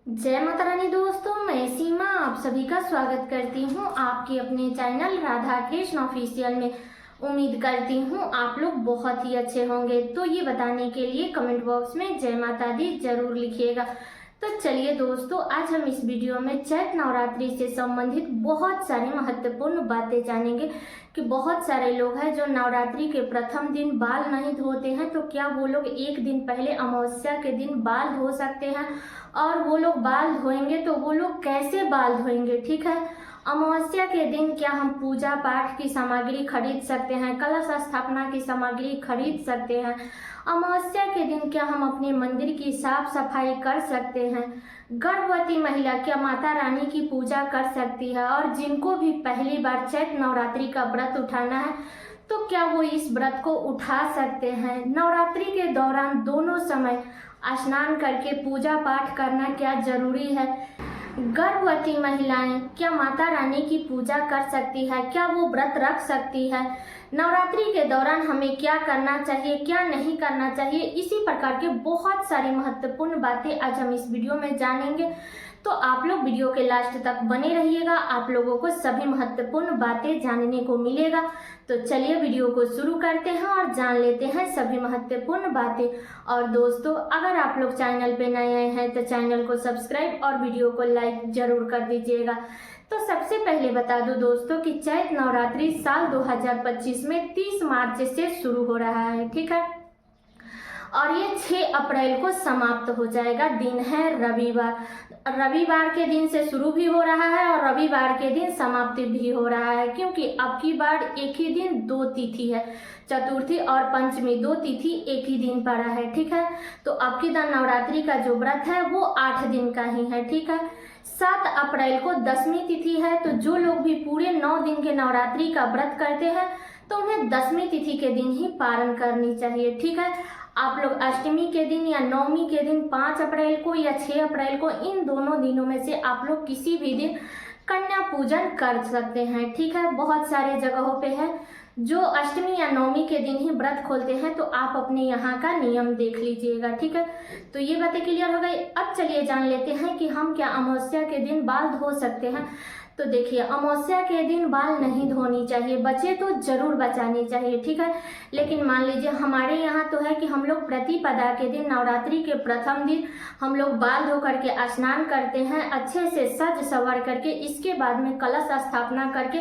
जय माता रानी दोस्तों, मैं सीमा आप सभी का स्वागत करती हूँ आपके अपने चैनल राधा कृष्ण ऑफिशियल में। उम्मीद करती हूँ आप लोग बहुत ही अच्छे होंगे। तो ये बताने के लिए कमेंट बॉक्स में जय माता दी जरूर लिखिएगा। तो चलिए दोस्तों, आज हम इस वीडियो में चैत नवरात्रि से संबंधित बहुत सारी महत्वपूर्ण बातें जानेंगे कि बहुत सारे लोग हैं जो नवरात्रि के प्रथम दिन बाल नहीं धोते हैं, तो क्या वो लोग एक दिन पहले अमावस्या के दिन बाल धो सकते हैं, और वो लोग बाल धोएंगे तो वो लोग कैसे बाल धोएंगे। ठीक है, अमावस्या के दिन क्या हम पूजा पाठ की सामग्री खरीद सकते हैं, कलश स्थापना की सामग्री खरीद सकते हैं। अमावस्या के दिन क्या हम अपने मंदिर की साफ सफाई कर सकते हैं। गर्भवती महिला क्या माता रानी की पूजा कर सकती है, और जिनको भी पहली बार चैत्र नवरात्रि का व्रत उठाना है तो क्या वो इस व्रत को उठा सकते हैं। नवरात्रि के दौरान दोनों समय स्नान करके पूजा पाठ करना क्या जरूरी है। गर्भवती महिलाएं क्या माता रानी की पूजा कर सकती है, क्या वो व्रत रख सकती है। नवरात्रि के दौरान हमें क्या करना चाहिए, क्या नहीं करना चाहिए, इसी प्रकार के बहुत सारी महत्वपूर्ण बातें आज हम इस वीडियो में जानेंगे। तो आप लोग वीडियो के लास्ट तक बने रहिएगा, आप लोगों को सभी महत्वपूर्ण बातें जानने को मिलेगा। तो चलिए वीडियो को शुरू करते हैं और जान लेते हैं सभी महत्वपूर्ण बातें। और दोस्तों, अगर आप लोग चैनल पे नए आए हैं तो चैनल को सब्सक्राइब और वीडियो को लाइक जरूर कर दीजिएगा। तो सबसे पहले बता दूं दोस्तों कि चैत्र नवरात्रि साल 2025 में 30 मार्च से शुरू हो रहा है। ठीक है, और ये 6 अप्रैल को समाप्त हो जाएगा। दिन है रविवार। रविवार के दिन से शुरू भी हो रहा है और रविवार के दिन समाप्ति भी हो रहा है, क्योंकि अब की बार एक ही दिन 2 तिथि है, चतुर्थी और पंचमी 2 तिथि एक ही दिन पड़ा है। ठीक है, तो अब की नवरात्रि का जो व्रत है वो 8 दिन का ही है। ठीक है, 7 अप्रैल को 10वीं तिथि है, तो जो लोग भी पूरे 9 दिन के नवरात्रि का व्रत करते हैं तो उन्हें 10वीं तिथि के दिन ही पारण करनी चाहिए। ठीक है, आप लोग अष्टमी के दिन या नवमी के दिन 5 अप्रैल को या 6 अप्रैल को, इन दोनों दिनों में से आप लोग किसी भी दिन कन्या पूजन कर सकते हैं। ठीक है, बहुत सारे जगहों पे है जो अष्टमी या नवमी के दिन ही व्रत खोलते हैं, तो आप अपने यहाँ का नियम देख लीजिएगा। ठीक है, तो ये बातें क्लियर हो गई। अब चलिए जान लेते हैं कि हम क्या अमावस्या के दिन बाल धो सकते हैं। तो देखिए, अमावस्या के दिन बाल नहीं धोनी चाहिए, बचे तो जरूर बचानी चाहिए। ठीक है, लेकिन मान लीजिए हमारे यहाँ तो है कि हम लोग प्रतिपदा के दिन, नवरात्रि के प्रथम दिन हम लोग बाल धो करके स्नान करते हैं, अच्छे से सज सवर करके, इसके बाद में कलश स्थापना करके,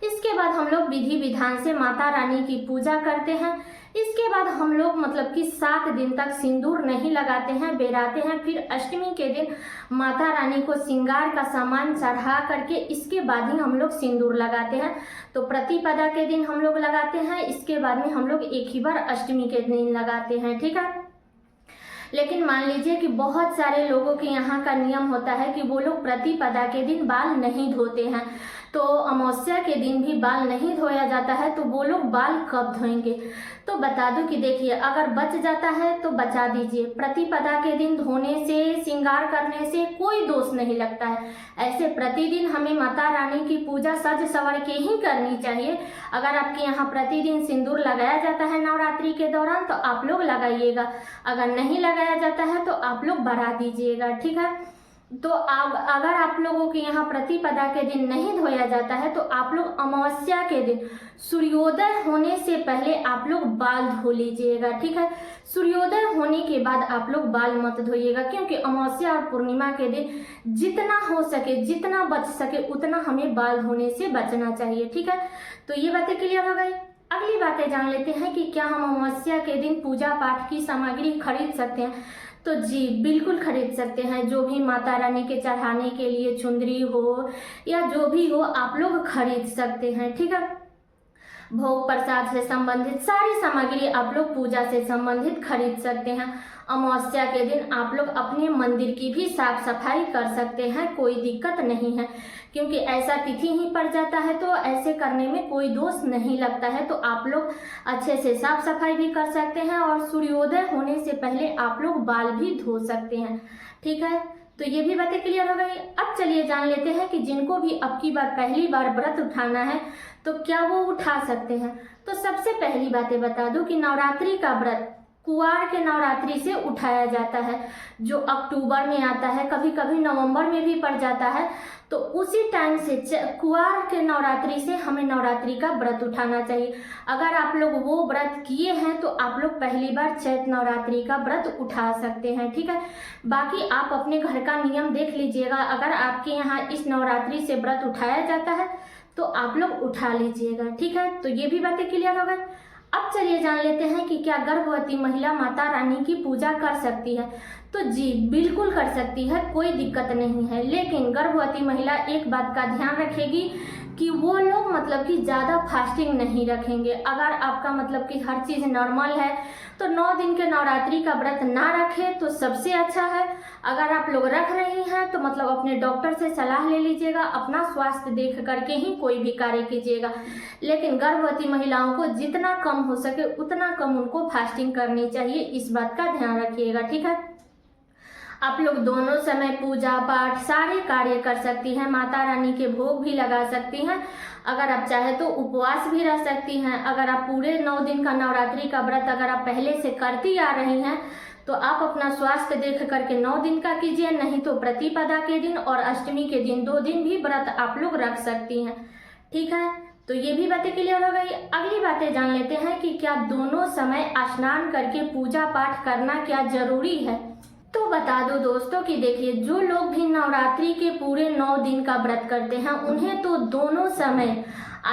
इसके बाद हम लोग विधि विधान से माता रानी की पूजा करते हैं। इसके बाद हम लोग मतलब कि 7 दिन तक सिंदूर नहीं लगाते हैं, बेराते हैं। फिर अष्टमी के दिन माता रानी को श्रृंगार का सामान चढ़ा करके इसके बाद ही हम लोग सिंदूर लगाते हैं। तो प्रतिपदा के दिन हम लोग लगाते हैं, इसके बाद में हम लोग एक ही बार अष्टमी के दिन लगाते हैं। ठीक है, लेकिन मान लीजिए कि बहुत सारे लोगों के यहाँ का नियम होता है कि वो लोग प्रतिपदा के दिन बाल नहीं धोते हैं, तो अमावस्या के दिन भी बाल नहीं धोया जाता है, तो वो लोग बाल कब धोएंगे। तो बता दूं कि देखिए, अगर बच जाता है तो बचा दीजिए। प्रतिपदा के दिन धोने से, श्रृंगार करने से कोई दोष नहीं लगता है। ऐसे प्रतिदिन हमें माता रानी की पूजा सज सवर के ही करनी चाहिए। अगर आपके यहाँ प्रतिदिन सिंदूर लगाया जाता है नवरात्रि के दौरान तो आप लोग लगाइएगा, अगर नहीं लगाया जाता है तो आप लोग बढ़ा दीजिएगा। ठीक है, तो अगर आप लोगों के यहाँ प्रतिपदा के दिन नहीं धोया जाता है तो आप लोग अमावस्या के दिन सूर्योदय होने से पहले आप लोग बाल धो लीजिएगा। ठीक है, सूर्योदय होने के बाद आप लोग बाल मत धोइएगा, क्योंकि अमावस्या और पूर्णिमा के दिन जितना हो सके, जितना बच सके उतना हमें बाल धोने से बचना चाहिए। ठीक है, तो ये बातें क्लियर हो गई। अगली बातें जान लेते हैं कि क्या हम अमावस्या के दिन पूजा पाठ की सामग्री खरीद सकते हैं। तो जी बिल्कुल खरीद सकते हैं। जो भी माता रानी के चढ़ाने के लिए चुंदरी हो या जो भी हो, आप लोग खरीद सकते हैं। ठीक है, भोग प्रसाद से संबंधित सारी सामग्री आप लोग पूजा से संबंधित खरीद सकते हैं। अमावस्या के दिन आप लोग अपने मंदिर की भी साफ सफाई कर सकते हैं, कोई दिक्कत नहीं है, क्योंकि ऐसा तिथि ही पड़ जाता है तो ऐसे करने में कोई दोष नहीं लगता है। तो आप लोग अच्छे से साफ सफाई भी कर सकते हैं और सूर्योदय होने से पहले आप लोग बाल भी धो सकते हैं। ठीक है, तो ये भी बातें क्लियर हो गई। अब चलिए जान लेते हैं कि जिनको भी अब की बार पहली बार व्रत उठाना है तो क्या वो उठा सकते हैं। तो सबसे पहली बातें बता दूं कि नवरात्रि का व्रत कुआर के नवरात्रि से उठाया जाता है, जो अक्टूबर में आता है, कभी कभी नवंबर में भी पड़ जाता है। तो उसी टाइम से कुआर के नवरात्रि से हमें नवरात्रि का व्रत उठाना चाहिए। अगर आप लोग वो व्रत किए हैं तो आप लोग पहली बार चैत नवरात्रि का व्रत उठा सकते हैं, ठीक है। बाकी आप अपने घर का नियम देख लीजिएगा, अगर आपके यहाँ इस नवरात्रि से व्रत उठाया जाता है तो आप लोग उठा लीजिएगा, ठीक है। तो ये भी बातें क्लियर हो गई। अब चलिए जान लेते हैं कि क्या गर्भवती महिला माता रानी की पूजा कर सकती है। तो जी बिल्कुल कर सकती है, कोई दिक्कत नहीं है। लेकिन गर्भवती महिला एक बात का ध्यान रखेगी कि वो लोग मतलब कि ज़्यादा फास्टिंग नहीं रखेंगे। अगर आपका मतलब कि हर चीज़ नॉर्मल है तो 9 दिन के नवरात्रि का व्रत ना रखें तो सबसे अच्छा है। अगर आप लोग रख रही हैं तो मतलब अपने डॉक्टर से सलाह ले लीजिएगा, अपना स्वास्थ्य देख करके ही कोई भी कार्य कीजिएगा। लेकिन गर्भवती महिलाओं को जितना कम हो सके उतना कम उनको फास्टिंग करनी चाहिए, इस बात का ध्यान रखिएगा, ठीक है। आप लोग दोनों समय पूजा पाठ सारे कार्य कर सकती हैं, माता रानी के भोग भी लगा सकती हैं। अगर आप चाहे तो उपवास भी रह सकती हैं। अगर आप पूरे 9 दिन का नवरात्रि का व्रत अगर आप पहले से करती आ रही हैं तो आप अपना स्वास्थ्य देख करके 9 दिन का कीजिए, नहीं तो प्रतिपदा के दिन और अष्टमी के दिन 2 दिन भी व्रत आप लोग रख सकती हैं, ठीक है। तो ये भी बातें क्लियर हो गई। अगली बातें जान लेते हैं कि क्या दोनों समय स्नान करके पूजा पाठ करना क्या जरूरी है। तो बता दो दोस्तों कि देखिए, जो लोग भी नवरात्रि के पूरे 9 दिन का व्रत करते हैं उन्हें तो दोनों समय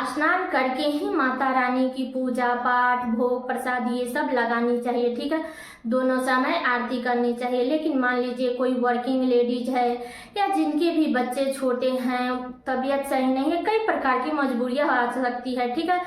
स्नान करके ही माता रानी की पूजा पाठ भोग प्रसाद ये सब लगानी चाहिए, ठीक है। दोनों समय आरती करनी चाहिए। लेकिन मान लीजिए कोई वर्किंग लेडीज है या जिनके भी बच्चे छोटे हैं, तबीयत सही नहीं है, कई प्रकार की मजबूरियां आ सकती है, ठीक है।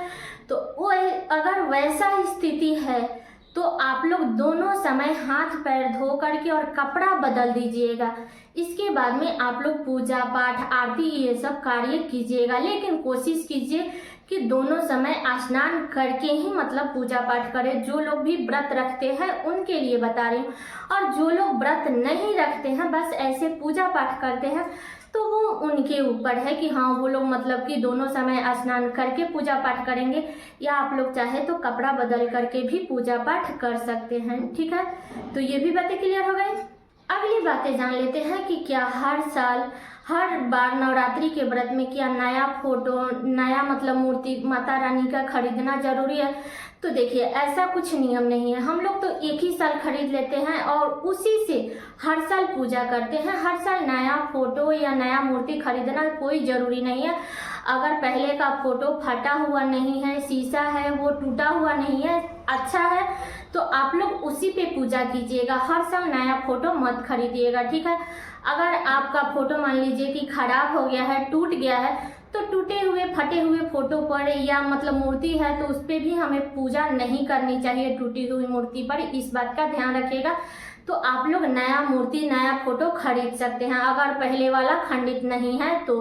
तो वो अगर वैसा स्थिति है तो आप लोग दोनों समय हाथ पैर धो करके और कपड़ा बदल दीजिएगा। इसके बाद में आप लोग पूजा पाठ आरती ये सब कार्य कीजिएगा। लेकिन कोशिश कीजिए कि दोनों समय स्नान करके ही मतलब पूजा पाठ करें। जो लोग भी व्रत रखते हैं उनके लिए बता रही हूँ, और जो लोग व्रत नहीं रखते हैं बस ऐसे पूजा पाठ करते हैं तो वो उनके ऊपर है कि हाँ वो लोग मतलब कि दोनों समय स्नान करके पूजा पाठ करेंगे, या आप लोग चाहे तो कपड़ा बदल करके भी पूजा पाठ कर सकते हैं, ठीक है। तो ये भी बातें क्लियर हो गई। अगली बातें जान लेते हैं कि क्या हर साल हर बार नवरात्रि के व्रत में क्या नया फोटो नया मतलब मूर्ति माता रानी का खरीदना जरूरी है। तो देखिए, ऐसा कुछ नियम नहीं है। हम लोग तो एक ही साल खरीद लेते हैं और उसी से हर साल पूजा करते हैं। हर साल नया फोटो या नया मूर्ति खरीदना कोई ज़रूरी नहीं है। अगर पहले का फोटो फटा हुआ नहीं है, शीशा है वो टूटा हुआ नहीं है, अच्छा है, तो आप लोग उसी पे पूजा कीजिएगा। हर साल नया फोटो मत खरीदिएगा, ठीक है। अगर आपका फोटो मान लीजिए कि खराब हो गया है, टूट गया है, तो टूटे हुए फटे हुए फोटो पर या मतलब मूर्ति है तो उस पर भी हमें पूजा नहीं करनी चाहिए, टूटी हुई मूर्ति पर। इस बात का ध्यान रखिएगा। तो आप लोग नया मूर्ति नया फोटो खरीद सकते हैं। अगर पहले वाला खंडित नहीं है तो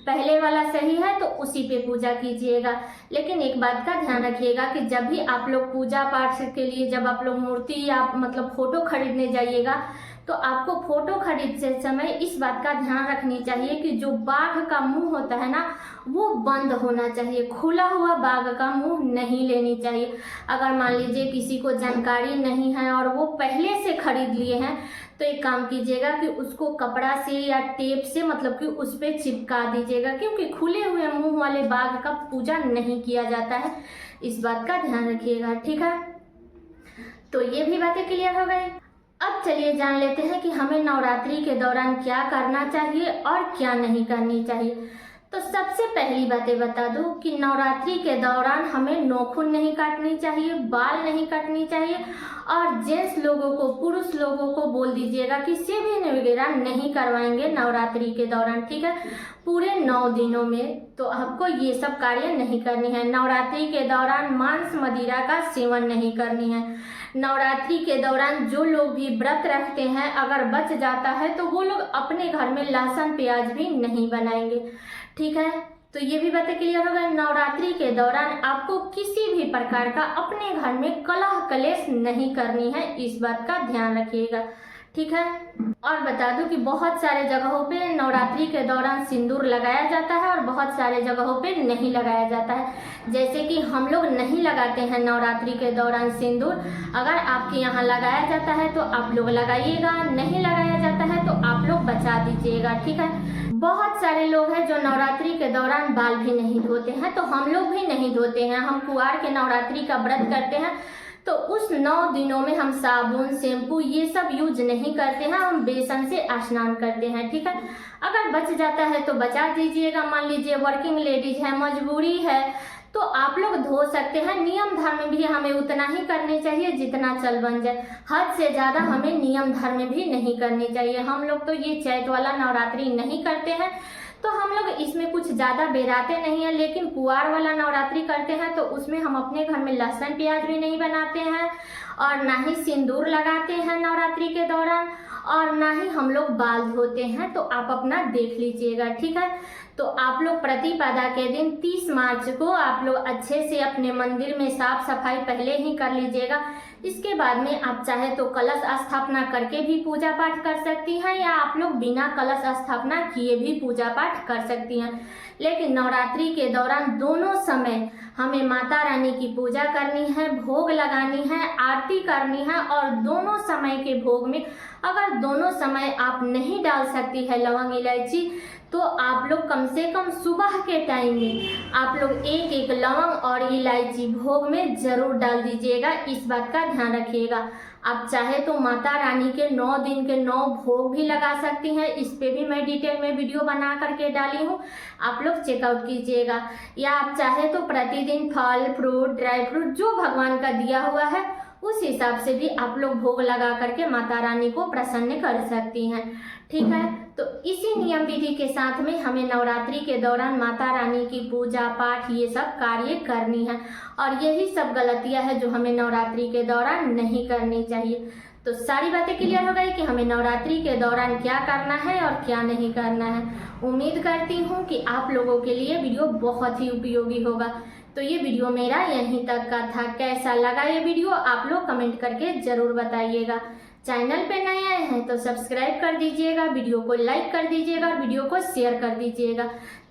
पहले वाला सही है तो उसी पे पूजा कीजिएगा। लेकिन एक बात का ध्यान रखिएगा कि जब भी आप लोग पूजा पाठ के लिए जब आप लोग मूर्ति या मतलब फोटो खरीदने जाइएगा तो आपको फोटो खरीदते समय इस बात का ध्यान रखनी चाहिए कि जो बाघ का मुंह होता है ना वो बंद होना चाहिए, खुला हुआ बाघ का मुंह नहीं लेनी चाहिए। अगर मान लीजिए किसी को जानकारी नहीं है और वो पहले से खरीद लिए हैं तो एक काम कीजिएगा कि उसको कपड़ा से या टेप से मतलब कि उस पर चिपका दीजिएगा, क्योंकि खुले हुए मुंह वाले बाघ का पूजा नहीं किया जाता है। इस बात का ध्यान रखिएगा, ठीक है। तो ये भी बातें क्लियर हो गई। अब चलिए जान लेते हैं कि हमें नवरात्रि के दौरान क्या करना चाहिए और क्या नहीं करनी चाहिए। तो सबसे पहली बातें बता दूं कि नवरात्रि के दौरान हमें नाखून नहीं काटनी चाहिए, बाल नहीं काटनी चाहिए, और जेंट्स लोगों को पुरुष लोगों को बोल दीजिएगा कि शेविंग वगैरह नहीं करवाएंगे नवरात्रि के दौरान, ठीक है। पूरे 9 दिनों में तो आपको ये सब कार्य नहीं करनी है। नवरात्रि के दौरान मांस मदिरा का सेवन नहीं करनी है। नवरात्रि के दौरान जो लोग भी व्रत रखते हैं अगर बच जाता है तो वो लोग अपने घर में लहसुन प्याज भी नहीं बनाएंगे, ठीक है। तो ये भी बातें क्लियर हो गई। नवरात्रि के दौरान आपको किसी भी प्रकार का अपने घर में कलह कलेश नहीं करनी है, इस बात का ध्यान रखिएगा, ठीक है। और बता दूं कि बहुत सारे जगहों पे नवरात्रि के दौरान सिंदूर लगाया जाता है और बहुत सारे जगहों पे नहीं लगाया जाता है। जैसे कि हम लोग नहीं लगाते हैं नवरात्रि के दौरान सिंदूर। अगर आपके यहाँ लगाया जाता है तो आप लोग लगाइएगा, नहीं लगाया जाता है तो आप लोग बचा दीजिएगा, ठीक है। बहुत सारे लोग हैं जो नवरात्रि के दौरान बाल भी नहीं धोते हैं, तो हम लोग भी नहीं धोते हैं। हम कुंवार के नवरात्रि का व्रत करते हैं तो उस 9 दिनों में हम साबुन, शैम्पू ये सब यूज नहीं करते हैं, हम बेसन से स्नान करते हैं, ठीक है। अगर बच जाता है तो बचा दीजिएगा। मान लीजिए वर्किंग लेडीज है, मजबूरी है, तो आप लोग धो सकते हैं। नियम धर्म भी हमें उतना ही करने चाहिए जितना चल बन जाए। हद से ज़्यादा हमें नियम धर्म भी नहीं करनी चाहिए। हम लोग तो ये चैत वाला नवरात्रि नहीं करते हैं, तो हम लोग इसमें कुछ ज़्यादा बेराते नहीं हैं। लेकिन कुंवार वाला नवरात्रि करते हैं तो उसमें हम अपने घर में लहसुन प्याज भी नहीं बनाते हैं और ना ही सिंदूर लगाते हैं नवरात्रि के दौरान, और ना ही हम लोग बाल धोते हैं। तो आप अपना देख लीजिएगा, ठीक है। तो आप लोग प्रतिपदा के दिन 30 मार्च को आप लोग अच्छे से अपने मंदिर में साफ सफाई पहले ही कर लीजिएगा। इसके बाद में आप चाहे तो कलश स्थापना करके भी पूजा पाठ कर सकती हैं, या आप लोग बिना कलश स्थापना किए भी पूजा पाठ कर सकती हैं। लेकिन नवरात्रि के दौरान दोनों समय हमें माता रानी की पूजा करनी है, भोग लगानी है, आरती करनी है। और दोनों समय के भोग में अगर दोनों समय आप नहीं डाल सकती है लवंग इलायची, तो आप लोग कम से कम सुबह के टाइम में आप लोग एक एक लवंग और इलायची भोग में जरूर डाल दीजिएगा। इस बात का ध्यान रखिएगा। आप चाहे तो माता रानी के 9 दिन के 9 भोग भी लगा सकती हैं। इस पे भी मैं डिटेल में वीडियो बना करके डाली हूँ, आप लोग चेकआउट कीजिएगा। या आप चाहे तो प्रतिदिन फल फ्रूट ड्राई फ्रूट जो भगवान का दिया हुआ है उस हिसाब से भी आप लोग भोग लगा करके माता रानी को प्रसन्न कर सकती हैं, ठीक है। तो इसी नियम विधि के साथ में हमें नवरात्रि के दौरान माता रानी की पूजा पाठ ये सब कार्य करनी है, और यही सब गलतियां हैं जो हमें नवरात्रि के दौरान नहीं करनी चाहिए। तो सारी बातें क्लियर हो गई कि हमें नवरात्रि के दौरान क्या करना है और क्या नहीं करना है। उम्मीद करती हूँ कि आप लोगों के लिए वीडियो बहुत ही उपयोगी होगा। तो ये वीडियो मेरा यहीं तक का था। कैसा लगा ये वीडियो आप लोग कमेंट करके ज़रूर बताइएगा। चैनल पे नए आए हैं तो सब्सक्राइब कर दीजिएगा, वीडियो को लाइक कर दीजिएगा और वीडियो को शेयर कर दीजिएगा,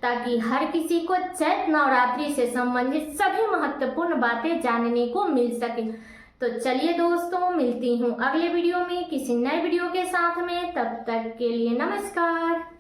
ताकि हर किसी को चैत नवरात्रि से संबंधित सभी महत्वपूर्ण बातें जानने को मिल सके। तो चलिए दोस्तों, मिलती हूँ अगले वीडियो में किसी नए वीडियो के साथ में। तब तक के लिए नमस्कार।